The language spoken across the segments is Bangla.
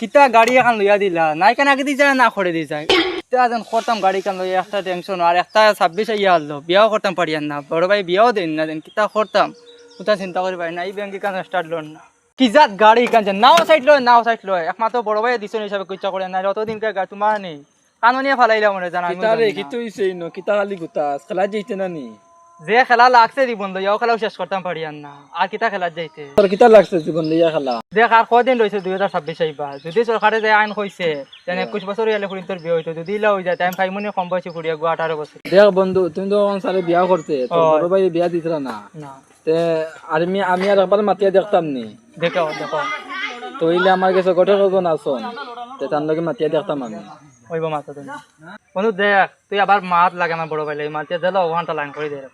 কিতা গাড়ি এখন লইয়া দিলা নাই কেন আগে দিছা না করে দিছা তা যেন করতাম গাড়ি কান লইয়া একটা টেনশন আর একটা 26 ইয়া হলো বিয়াও করতাম পারি না বড় ভাই বিয়াও দেন না দেন কিতা করতাম কোথা চিন্তা করি ভাই না এই ব্যাংকে কান স্টার্ট লোন না কি জাত গাড়ি কান নাও সাইড লয় একমাত্র বড় ভাই দিছন হিসাবে কইচা করে না অতদিন কে গা তোমার নেই কানুনিয়া ফালাইলা মনে জানা আমি কিতা রে কিতো হইছে ইনো কিতা খালি গুতাস খেলা যাইতে না নি যে খেলা লাগছে জীবন লইয়াও খেলাও শেষ করতাম পারি না আর কিতা খেলা যাইতে তোর কিতা লাগছে জীবন লইয়া খেলা দেখ আর কদিন রয়েছে 2026 আইবা যদি সরকারে যে আইন কইছে তেন 21 বছর হইলে ফুরিন তোর বিয়ে হইতো যদি ইলা হই যায় টাইম ফাইমনি কম বয়সে ফুরিয়া গো 18 বছর দেখ বন্ধু তুমি তো সারে বিয়া করতে তোর বড় ভাই বিয়া দিছরা না না তে আমি আর একবার মাতিয়া দেখতাম নি দেখো তো ইলে আমার কাছে গোটে কজন আসন তে তার লগে মাতিয়া দেখতাম আমি ওইবা মাথা তুমি বন্ধু দেখ তুই আবার মাত লাগে আমার বড় ভাই লাগে মাতিয়া দিলা ওখানটা লাইন করে দে রে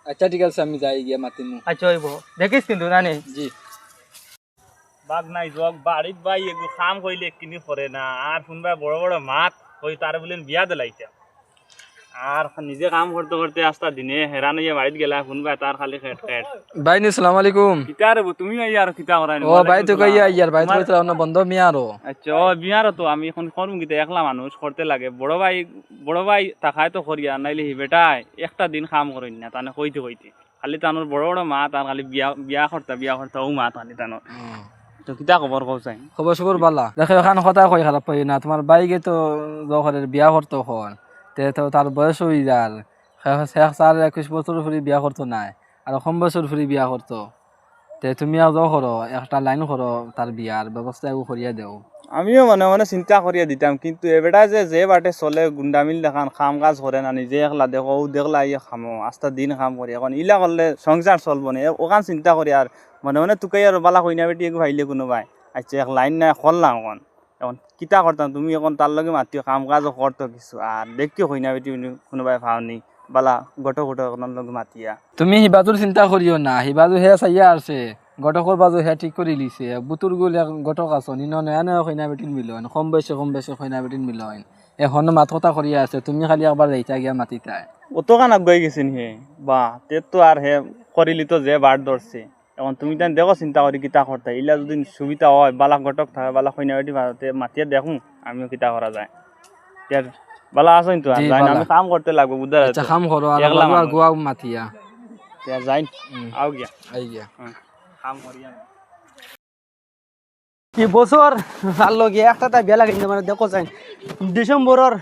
আচ্ছা ঠিক আছে আমি যাই গিয়া মাতিমু আচ্ছা হইব দেখিস কিন্তু জানি জি বাঘ নাই যোগ বাড়িত বাই এগু কাম কইলে কিনি করে না আর শুনবা বড় বড় মাত কই তার বলেন বিয়া দিলাইতা আর নিজে কাম করতে করতে আস্তা দিনে হেরান হইয়া বাড়িত গেলা শুনবা তার খালি খেট খেট ভাই নি আসসালামু আলাইকুম কিতা রে তুমি আই আর কিতা করাই ও ভাই তো কইয়া ইয়ার ভাই তো কইতরা অন্য বন্ধ মিয়া আরো আচ্ছা ও বিয়ার তো আমি এখন করুম কিতা একলা মানুষ করতে লাগে বড় ভাই তাকায় তো করিয়া নাইলে হি বেটাই একটা দিন কাম করিন না তানে কইতে খালি তানোর বড় বড় মা তার খালি বিয়া করতা ও মা তানি তানোর তো কিতা খবর কওছাই খবর সবর বালা দেখো এখন কথা কই খারাপ পাই না তোমার বাইকে তো জখরের বিয়া করতো হন তে তো তার বয়স হই যার শেখ স্যার 21 বছর ফুরি বিয়া করতো নাই আর কম বছর ফুরি বিয়া করতো তে তুমি আর যাও করো একটা লাইন করো তার বিয়ার ব্যবস্থা এগু করিয়া দেও আমিও মনে মনে চিন্তা করিয়া দিতাম কিন্তু এবেটা যে বাটে চলে গুন্ডামিল দেখান কাম কাজ করে না নিজে একলা দেখো ও দেখলা ইয়ে খামো আস্তা দিন কাম করি এখন ইলা করলে সংসার চলবো না ওখান চিন্তা করি আর মনে মনে তুকাই আর বালা কইনা বেটি এগু ভাইলে কোনোবাই আচ্ছা এক লাইন নাই করলাম এখন কিতা করতাম তুমি এখন তার লগে মাতিও কাম কাজও করতো কিছু আর দেখিও কইনা বেটি কোনোবাই ভাওনি বালা গটো এখন লগে মাতিয়া তুমি হিবাজুর চিন্তা করিও না হিবাজু হে চাইয়া আছে গটকর বাজু হে ঠিক করে লিছে বুতুর গুল গটক আছন ইন নয়া নয়া কইনা বেটিন মিলন কম বয়সে কইনা বেটিন মিলন এখন মাত কথা করিয়া আছে তুমি খালি একবার যাইতা গিয়া মাতিতা অত কান আগুয়াই গেছেন হে বা তে তো আর হে করিলি তো যে বার ধরছে এখন তুমি তাই দেখো চিন্তা করি কিতা করতে ইলা যদি সুবিধা হয় বালা গটক থাকে বালা কইনা বেটি ভারতে মাতিয়া দেখুন আমিও কিতা করা যায় ইয়ার বালা আছেন তো যাই আমি কাম করতে লাগবে বুঝা আচ্ছা কাম করো আর গোয়া মাতিয়া ইয়া যাই আও গিয়া আই গিয়া কাম করিয়া কি বছর আলো গিয়ে একটা তাই বেলা কিন্তু মানে দেখো যাই ডিসেম্বরের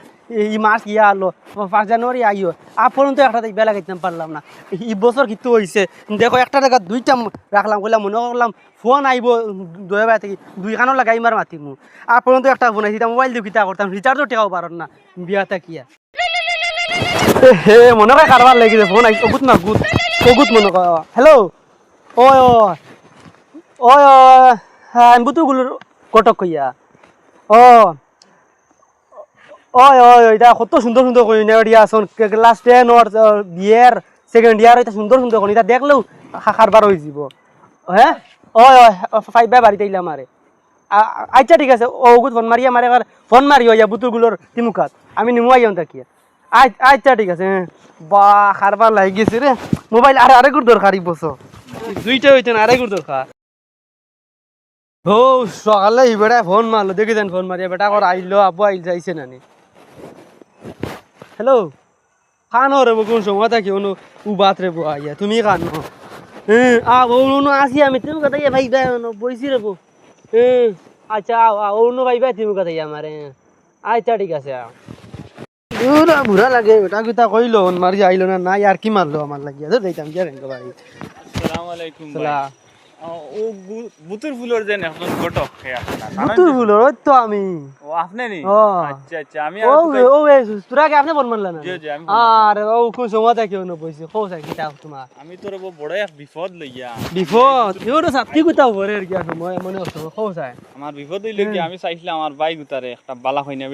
এই মাস গিয়া আলো 5 জানুয়ারি আইও পর্যন্ত একটা তাই বেলা গেতাম পারলাম না এই বছর কিন্তু হইছে দেখো একটা টাকা দুইটা রাখলাম কইলাম মনে করলাম ফোন আইব দুই বাই থেকে দুই কানো লাগাই মার মাতিমু পর্যন্ত একটা ফোন আইছি মোবাইল দিয়ে কিতা করতাম রিচার্জও টেকাও পারন না বিয়াটা কিয়া হে মনে হয় কারবার লাগিছে ফোন আইছে গুত না গুত মনে কর হ্যালো ওই ওই হ্যাঁ বুতুগুলোর কটক কইয়া ওই এটা কত সুন্দর কইনা আসন ক্লাস 10 ওর বিয়ের সেকেন্ড ইয়ার এটা সুন্দর কইনা এটা দেখলেও খারবার হয়ে যাব হ্যাঁ ওই 5 বাই বাড়িতে আইলাম আরে আচ্ছা ঠিক আছে ও গুড ফোন মারিয়া মারে ফোন মারি হইয়া বুতুগুলোর তিমুকাত আমি নিমুয়াইম তাকিয়া আচ্ছা ঠিক আছে বা খারবার লাগি গেছে রে মোবাইল আরেক দরকার বসো দুইটা হইতে না আরেক দরকার ও সকালে ই বেটা ফোন মারলো দেখি দেন ফোন মারিয়া বেটা কর আইলো আব্বু আইল যাইছে নানি হ্যালো খানো রে কোন সময় থাকি অনু উবাত রে আইয়া তুমি খানো অনু আসি আমি তুমি কথা ভাই ভাই বইছি রে আচ্ছা অনু ভাই ভাই তুমি কথা আমারে আচ্ছা ঠিক আছে বুড়া লাগে বেটা কিতা কইলো ফোন মারি আইলো না নাই আর কি মারলো আমার লাগিয়া যাইতাম কি রেঙ্গো বাড়ি আসসালামু আলাইকুম ভাই ও বুতুর ফুলর যেন এখন গটক খেয়া বুতুর ফুলর ওই তো আমি ও আপনি নি আচ্ছা আমি ও তোরা কি আপনি ফোন মারলা না জি আমি আরে ও কোন সময় থেকে অনু বইছে কোসা কিতা তোমার আমি তোর বড় এক বিপদ লইয়া বিপদ ইওর সাথে কিতা ওরে কি সময় মনে হচ্ছে কোসা আমার বিপদ হইল কি আমি চাইছিলাম আমার ভাই গুতারে একটা বালা হইনা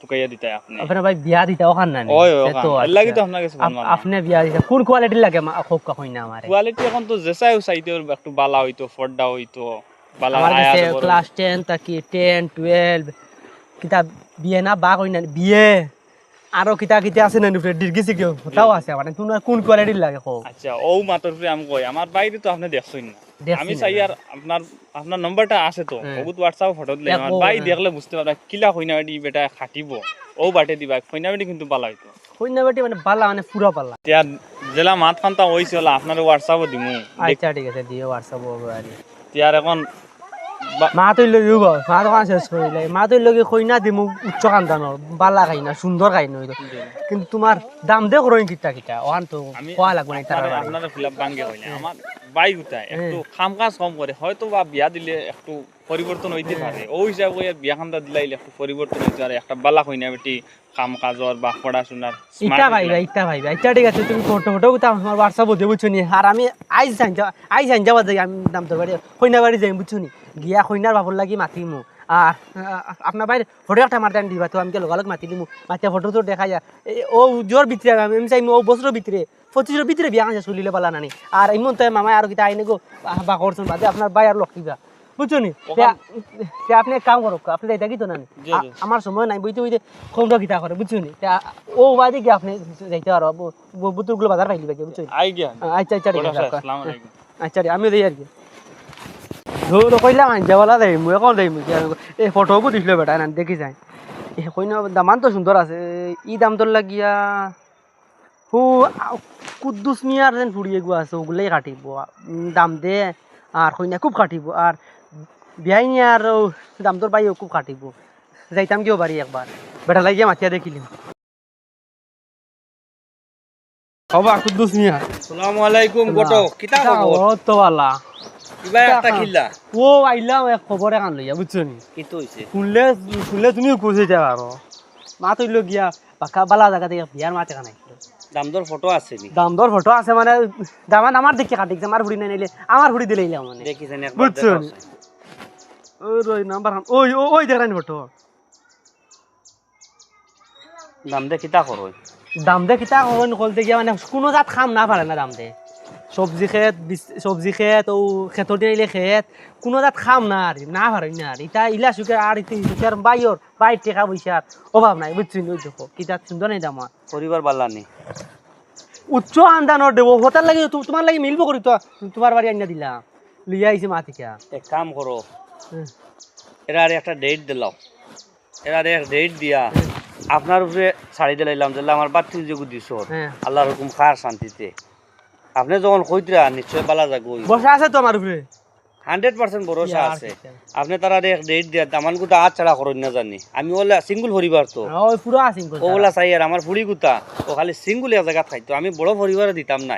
টুকাইয়া দিতাই আপনি আপনার ভাই বিয়া দিতা ওখান না ওই ওখান লাগি তো আপনার কাছে ফোন মারলাম আপনি বিয়া দিতা কোন কোয়ালিটি লাগে খুব কা হইনা আমারে কোয়ালিটি এখন তো যেসাই চাইতে একটু বালা হইতো ফড্ডা হইতো বালা আমার আয়া কাছে ক্লাস 10 তাকি 10 12 কিতা বিয়ে না বা কইনা বিয়ে আরো কিতা আছে না ডিরগিসি কেউ তাও আছে মানে তুমি কোন কোয়ালিটির লাগে কো আচ্ছা ও মাতর আমি কই আমার বাইরে তো আপনি দেখছই না আমি চাই আর আপনার আপনার নম্বরটা আছে তো হ্যাঁ। বহুত হোয়াটসঅ্যাপ ফটো দিলে আমার ভাই দেখলে বুঝতে পারবে কিলা কইনা বেটি বেটা খাটিব ও বাটে দিবা কইনা বেটি কিন্তু ভালো হইতো কইনা বেটি মানে বালা মানে পুরা পাল্লা। তিয়া জেলা মাত খান্তা হইছে হলা আপনার হোয়াটসঅ্যাপও দিমু আচ্ছা ঠিক আছে দিও হোয়াটসঅ্যাপ আর তিয়ার এখন মা তুই লগি গো মা তো শেষ করিলে মা তুই লগি কইনা দিমু উচ্চ কান্দানোর বালা খাইনা সুন্দর খাইনা হইতো কিন্তু তোমার দাম দে করো কিটা কিটা ওখান তো আমি কোয়া লাগবে না তার আপনার ফিলাপ বাঙ্গে হইলে আমার বাই গুতা একটু কাম কাজ কম করে হয়তো বা বিয়া দিলে একটু পরিবর্তন হইতে পারে ওই হিসাবে বিয়া খান্দা দিলাইলে একটু পরিবর্তন হইতে পারে একটা বালা কইনা বেটি কাম কাজর বা পড়াশোনার ইটা ভাইবা ইটা ঠিক আছে তুমি ফটো ফটো গুতা আমার হোয়াটসঅ্যাপ দিয়ে বুঝছো নি আর আমি আইজ যাওয়া যাই আমি দাম তো বাড়ি কইনা বাড়ি যাই বুঝছো নি গিয়া কইনার বাবুর লাগি মাতিমু আর আপনার বাইরে ফটো একটা মারতেন দিবা তো আমি লগালগ মাতি দিমু মাতিয়া ফটো তো দেখা যায় ও জোর ভিতরে আমি চাইমু ও বছরের ভিতরে 25 ভিতরে বিয়া কাছে চলিলে পালা নানি আর এমন তো মামাই আর কিতা আইনে গো বা করছেন বাদে আপনার ভাই আর লক দিবা বুঝছো নি আপনি এক কাম করো আপনি এটা কি তো নানি আমার সময় নাই বইতে বইতে কমটা কিতা করে বুঝছো নি ও বাদে কি আপনি যাইতে পারো বুতুরগুলো বাজার পাইলি বাকি বুঝছো আই গিয়া আচ্ছা আচ্ছা ঠিক আছে আসসালামু আলাইকুম আচ্ছা আমি দেই আর কি ধরো কইলাম যাওয়ালা দেই মুই এখন দেই মুই এই ফটোও দিছিল বেটা না দেখি যাই এই কইনা দামান তো সুন্দর আছে ই দাম তোর লাগিয়া হু কুদ্দুস মিয়ার যেন ফুড়িয়ে গো আছে ওগুলাই কাটিব দাম দে আর কইনা খুব কাটিব আর বিয়াই নিয়ে আর দাম তোর বাইও খুব কাটিব যাইতাম কিও বাড়ি একবার বেটা লাগিয়া মাতিয়া দেখিলিম হবা কুদ্দুস মিয়া আসসালামু আলাইকুম গটো কিতা খবর তো বালা কিবা একটা খিল্লা ও আইলাম এক খবর এখান লইয়া বুঝছো নি কিতো হইছে শুনলে শুনলে তুমি খুঁজে পারো মা তুই গিয়া পাকা বালা জায়গা থেকে বিয়ার মাতে কানাই দামদর ফটো আছে নি দাম দর ফটো আছে মানে দামান আমার দেখে কাটিছে আমার ফুড়ি নাই নিলে আমার ফুড়ি দিলে ইলাম মানে দেখিছেন একবার বুঝছো দেখাও। নি? ওই নাম্বার ওই ওই দেখানি ফটো দাম দে কিতা করো দাম দে কিতা কইন কলতে গিয়া মানে কোনো জাত খাম না পারে না দাম দে সবজি খেত ও খেতর দিলে খেত কোনো জাত খাম না আর না পারে না আর ইটা ইলা সুকে আর ইতার বাইর টেকা পয়সার অভাব নাই বুঝছি ওই দেখো কিতা সুন্দর নাই দাম পরিবার বাল্লানি উচ্চ আন্দানোর দেবো হোতার লাগে তোমার লাগে মিলবো করি তো তোমার বাড়ি আনিয়া দিলাম লিয়া আইছে মাতিকা এক কাম করো এরা আর একটা ডেট দিলাও এরা আর এক ডেট দিয়া আপনার উপরে ছাড়ি দিলাইলাম যে আমার বাড়তি যে দিছ হ্যাঁ। আল্লাহর হুকুম খার শান্তিতে আপনি যখন কইতরা নিশ্চয় বালা যাগো বসা আছে তো আমার উপরে 100% ভরসা ইয়ার আছে কিতা। আপনি তারা এক ডেট দিয়া আমার গুতা হাত ছাড়া করেন না জানি আমি ওলা সিঙ্গুল পরিবার তো ওই পুরো আসিং ওগুলা চাই আর আমার ফুড়ি গুতা ও খালি সিঙ্গুল এক জায়গা খাইতো আমি বড় পরিবারে দিতাম না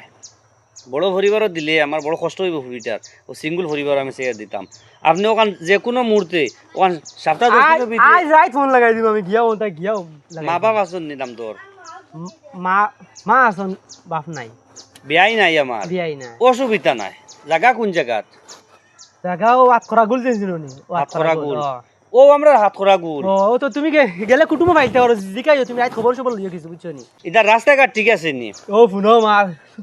বড় পরিবারও দিলে আমার বড় কষ্ট হইব ফুড়িটার ও সিঙ্গুল পরিবার আমি চেয়ে দিতাম আপনি ওখান যে কোনো মুহূর্তে ওখান সপ্তাহ আজ রাইট ফোন লাগাই দিব আমি গিয়াও ওটা গিয়াও মা বাপ আসুন নিতাম তোর মা মা আসন বাপ নাই বিয়াই নাই আমার বিয়াই নাই অসুবিধা নাই জায়গা কোন জায়গাত জাগাও আত করা গুল দিছিল নি হাতকরা গুল। ও আমরা হাত করা গুল ও তো তুমি গেলে কুটুম পাইতে পারো জিকাইও তুমি আজ খবর সবর লিয়ে কিছু বুঝছো নি এটা রাস্তাঘাট ঠিক আছে নি ও ফুনো মা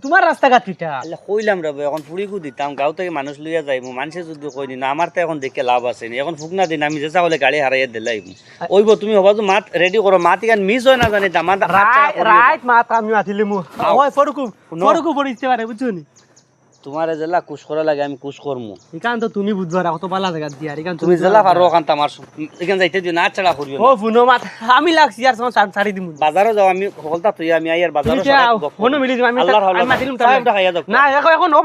তোমার রাস্তাঘাট কিটা আল্লাহ কইলাম রে এখন ফুড়িকু দিতাম গাঁও থেকে মানুষ লইয়া যাইব মানুষে যদি কই না আমার তো এখন দেখে লাভ আছে নি এখন ফুকনা দিন আমি যে চাহলে গাড়ি হারাইয়া দিলাইব ওইব তুমি হবা তো মাত রেডি করো মাত ইগান মিস হয় না জানি আমার রাইট মা আমি আতিলে মু ওই ফরকু পড়িতে পারে বুঝছো নি তোমার জেলা কুশ করা লাগে আমি কুশ করমু এখান তো তুমি বুঝবা কত ভালো জায়গা দিয়া এখান তুমি জেলা পারো ওখান আমার এখান যাইতে দিও না ছাড়া করিও ও ফুনো মাত আমি লাগছি আর সময় ছাড়ি দিমু বাজারও যাও আমি হলতা তুই আমি আইয়ার বাজারও ফোনো মিলি দিম আমি আল্লাহর আমি মাতিলাম সাহেবটা খাইয়া দাও না এখন ও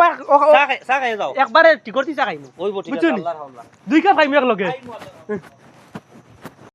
চা খাইয়া যাও একবারে টিকরতি চা খাইমু ওইব ঠিক বুঝছো আছে নি? আল্লাহর হাওলা 2 কাপ খাইমু এক লগে